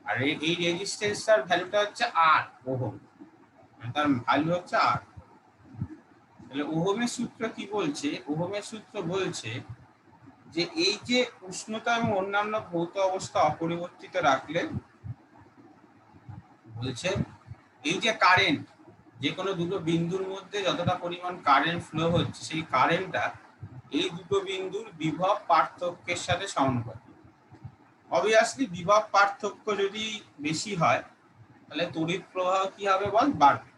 আর এই রেজিস্ট্যান্সটার ভ্যালুটা হচ্ছে আর ওহম, তার ভ্যালু হচ্ছে আর। তাহলে ওহমের সূত্র কি বলছে? ওহমের সূত্র বলছে যে এই যে উষ্ণতা এবং অন্যান্য ভৌত অবস্থা অপরিবর্তিত রাখলে, বলছে এই যে কারেন্ট, যে কোনো দুটো বিন্দুর মধ্যে যতটা পরিমাণ কারেন্ট ফ্লো হচ্ছে, সেই কারেন্টটা এই দুটো বিন্দুর বিভব পার্থক্যের সাথে সমানুপাতিক। অবভিয়াসলি বিভব পার্থক্য যদি বেশি হয়, তাহলে তড়িৎ প্রবাহ কি হবে বল? বাড়বে।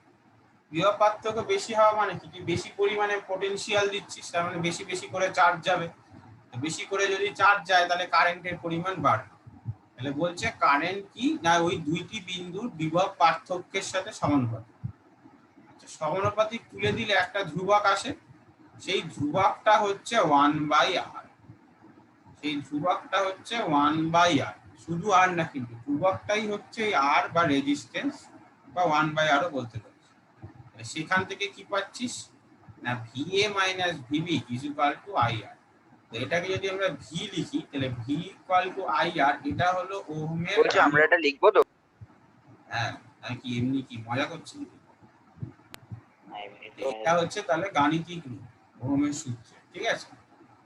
বিভব পার্থক্য বেশি হওয়া মানে কি? তুই বেশি পরিমাণে পটেনশিয়াল দিচ্ছিস, তার মানে বেশি বেশি করে চার্জ যাবে। বেশি করে যদি চার্জ যায়, তাহলে কারেন্টের পরিমাণ বাড়বে। তাহলে বলছে কারেন্ট কি না, ওই দুইটি বিন্দুর বিভব পার্থক্যের সাথে সমানুপাতিক। আচ্ছা, সমানুপাতিক তুলে দিলে একটা ধ্রুবক আসে, সেই ধ্রুবকটা হচ্ছে 1/r। সেই ধ্রুবকটা হচ্ছে 1/r, শুধু আর না, কিন্তু ধ্রুবকটাই হচ্ছে আর বা রেজিস্ট্যান্স বা 1/r ও বলতে পারিস। সেখান থেকে কি পাচ্ছিস না VA minus VB is equal to IR। তো এটাকে যদি আমরা ভি লিখি তাহলে ভি ইকুয়াল টু IR, এটা হলো ওহমের বলছি আমরা এটা লিখবো তো? হ্যাঁ, আমি কি এমনি কি মজা করছি? হ্যাঁ, এমনি তো। এটা হচ্ছে তাহলে গাণিতিক রূপ ওহমের সূত্র, ঠিক আছে,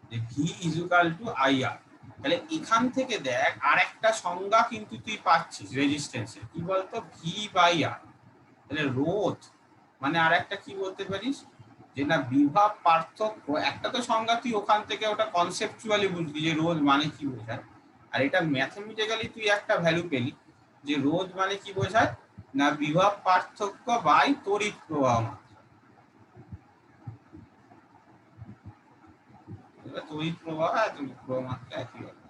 যে V is equal to IR। তাহলে এখান থেকে দেখ আর একটা সংজ্ঞা কিন্তু তুই পাচ্ছিস রেজিস্ট্যান্সের, কি বলতো, ভি বাই আর। তাহলে রোধ মানে আর একটা কি বলতে পারিস, যে না বিভব পার্থক্য। একটা তো সংজ্ঞা তুই ওখান থেকে ওটা কনসেপচুয়ালি বুঝবি যে রোধ মানে কি বোঝায়, আর এটা ম্যাথমেটিক্যালি তুই একটা ভ্যালু পেলি যে রোধ মানে কি বোঝায় না বিভব পার্থক্য বাই তড়িৎ প্রবাহ মাত্রা। তড়িৎ প্রবাহ আর তড়িৎ প্রবাহ মাত্রা একই ব্যাপার।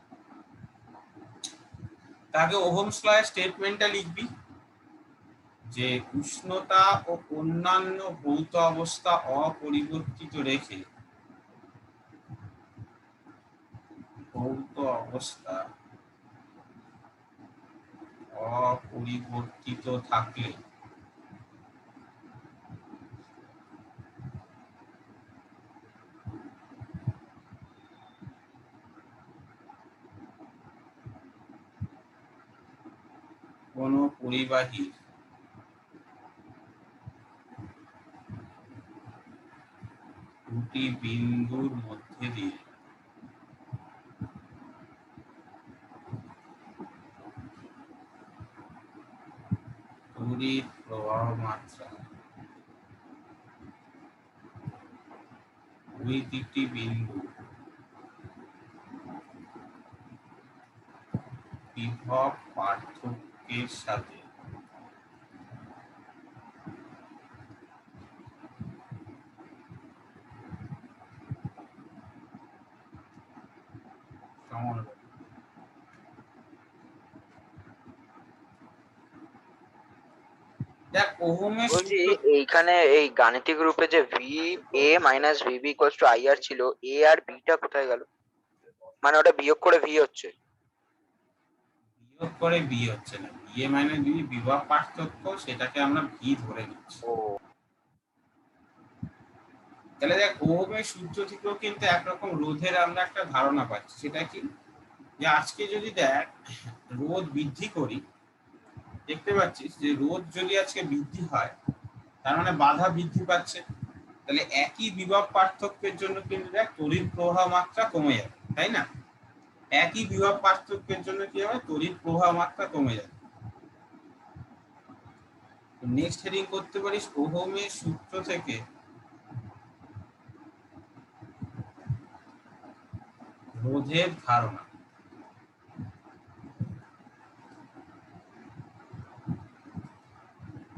তাকে ওহমস ল এর স্টেটমেন্টটা লিখবি যে উষ্ণতা ও অন্যান্য ভৌত অবস্থা অপরিবর্তিত রেখে ভৌত অবস্থা অপরিবর্তিত থাকলে কোন পরিবাহীর দুটি বিন্দুর মধ্যে দিয়ে তড়িৎ প্রবাহ মাত্রা ওই দুটি বিন্দু বিভব পার্থক্যের সাথে সমানুপাতিক। দেখ ওহমের বলছি সূত্র এইখানে এই গাণিতিক রূপে যে V A minus VB equals to IR ছিল, এ আর বিটা কোথায় গেল? মানে ওটা বিয়োগ করে ভি হচ্ছে। বিয়োগ করে বি হচ্ছে না, বিএ মাইনাস বি বিভব পার্থক্য, সেটাকে আমরা ভি ধরে নিচ্ছি। ও তাহলে দেখ ওহমের সূত্র থেকেও কিন্তু একরকম রোধের আমরা একটা ধারণা পাচ্ছি, সেটা কি, যে আজকে যদি দেখ রোধ বৃদ্ধি করি, দেখতে পাচ্ছিস যে রোধ যদি আজকে বৃদ্ধি হয় তার মানে বাধা বৃদ্ধি পাচ্ছে। তাহলে একই বিভব পার্থক্যের জন্য কিন্তু দেখ তড়িৎ প্রবাহ মাত্রা কমে যাবে, তাই না? একই বিভব পার্থক্যের জন্য কি হবে, তড়িৎ প্রবাহ মাত্রা কমে যাবে। নেক্সট হেডিং করতে পারিস ওহমের সূত্র থেকে রোধের ধারণা।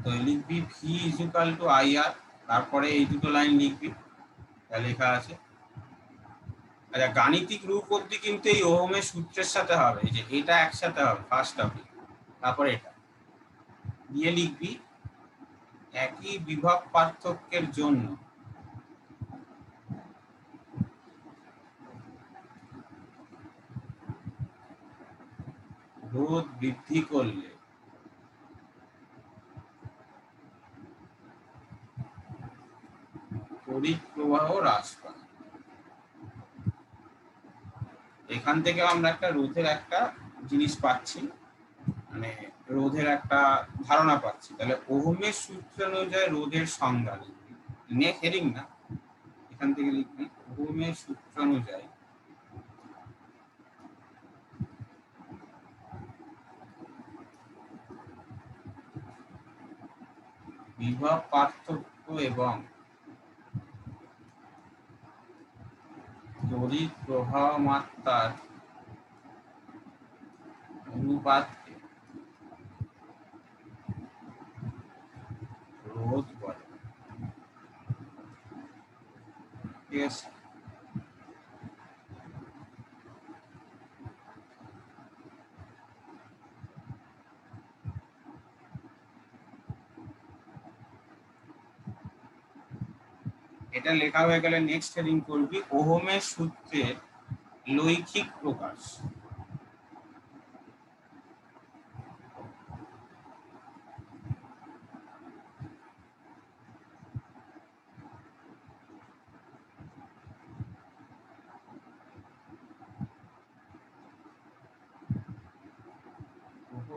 তো লিখবি V is equal to IR, তারপরে এই দুটো লাইন লিখবি, যা লেখা আছে। আচ্ছা, গাণিতিক রূপ অবধি কিন্তু এই ওহমের সূত্রের সাথে হবে, এই যে এটা একসাথে হবে ফার্স্ট হবে, তারপরে এটা দিয়ে লিখবি একই বিভব পার্থক্যের জন্য রোধ বৃদ্ধি করলে তড়িৎ প্রবাহ হ্রাস পায়। এখান থেকে আমরা একটা রোধের একটা জিনিস পাচ্ছি, মানে রোধের একটা ধারণা পাচ্ছি। তাহলে ওহমের সূত্র অনুযায়ী রোধের সংজ্ঞা লিখবি, নেক্সট হেডিং না, এখান থেকে লিখবি ওহমের সূত্র অনুযায়ী বিভব পার্থক্য এবং তড়িৎ প্রবাহ মাত্রার অনুপাতকে রোধ বলে। ঠিক আছে, এটা লেখা হয়ে গেলে নেক্সট হেডিং করবি ওহমের সূত্রের লৈখিক প্রকাশ।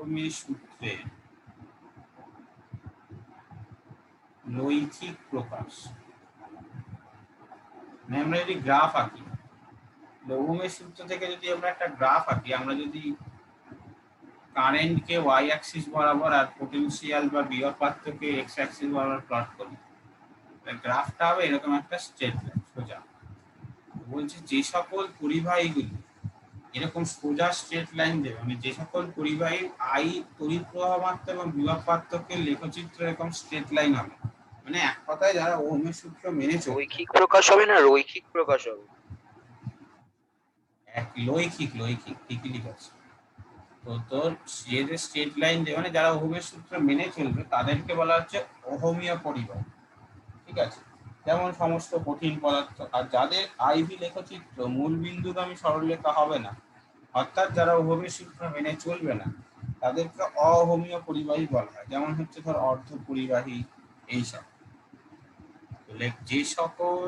ওহমের সূত্রে লৈখিক প্রকাশ। আমরা যদি গ্রাফ আঁকি, ওহমের সূত্র থেকে যদি আমরা একটা গ্রাফ আঁকি, আমরা যদি কারেন্টকে ওয়াই অ্যাক্সিস বরাবর আর পোটেনশিয়াল বা বিভব পার্থক্যকে এক্স অ্যাক্সিস বরাবর প্লট করি, গ্রাফটা হবে এরকম একটা স্ট্রেট লাইন সোজা। বলছে যে সকল পরিবাহীগুলি এরকম সোজা স্ট্রেট লাইন দেবে, মানে যে সকল পরিবাহী আই তড়িৎ প্রবাহ মাত্রা এবং বিভব পার্থক্যের লেখচিত্র এরকম স্ট্রেট লাইন হবে, মানে এক কথায় যারা ওহমের সূত্র মেনে চলবে। রৈখিক প্রকাশ হবে না রৈখিক প্রকাশ হবে? এক লৈখিক লৈখিক ঠিকই লিখেছে। তো তোর যে স্ট্রেট লাইন দেবে, মানে যারা ওহমের সূত্র মেনে চলবে তাদেরকে বলা হচ্ছে ওহমীয় পরিবাহী, ঠিক আছে? যেমন সমস্ত কঠিন পদার্থ। আর যাদের আইভি লেখচিত্র মূল বিন্দুগামী সরলরেখা হবে না, অর্থাৎ যারা ওহমের সূত্র মেনে চলবে না, তাদেরকে অওহমীয় পরিবাহী বলা হয়। যেমন হচ্ছে ধর অর্ধ পরিবাহী, এইসব। যে সকল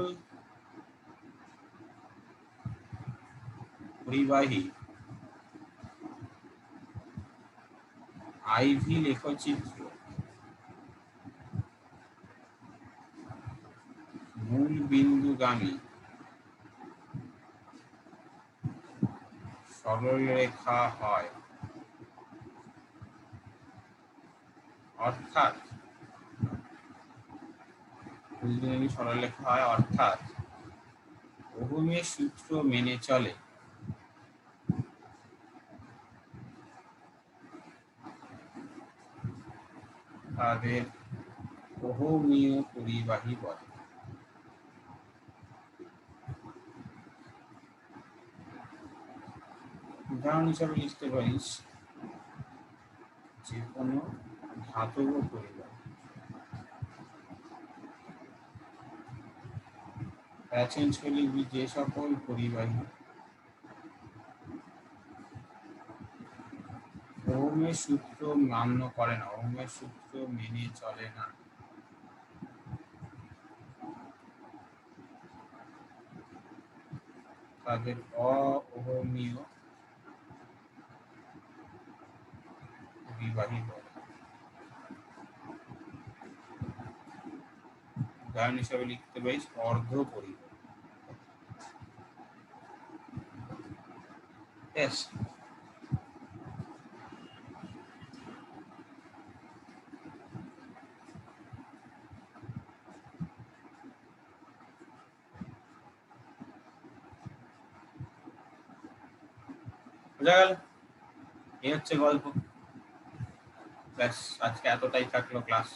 পরিবাহী আইভি লেখচিত্র মূল বিন্দুগামী সরলরেখা হয়, অর্থাৎ সরলরেখা হয় অর্থাৎ ওহমের সূত্র মেনে চলে, তাদের ওহমীয় পরিবাহী বলে। উদাহরণ হিসাবে লিখতে পারিস যে কোনো ধাতব পরিবাহী, লিখবি যে সকল পরিবাহী ওহমের সূত্র মান্য করে না, ওহমের সূত্র মেনে চলে না, তাদের অওহমীয় পরিবাহী বলে। উদাহরণ হিসাবে লিখতে পারিস অর্ধ পরিবাহী। Yes. বোঝা গেল? এই হচ্ছে গল্প। ব্যাস, আজকে এতটাই থাকলো ক্লাস।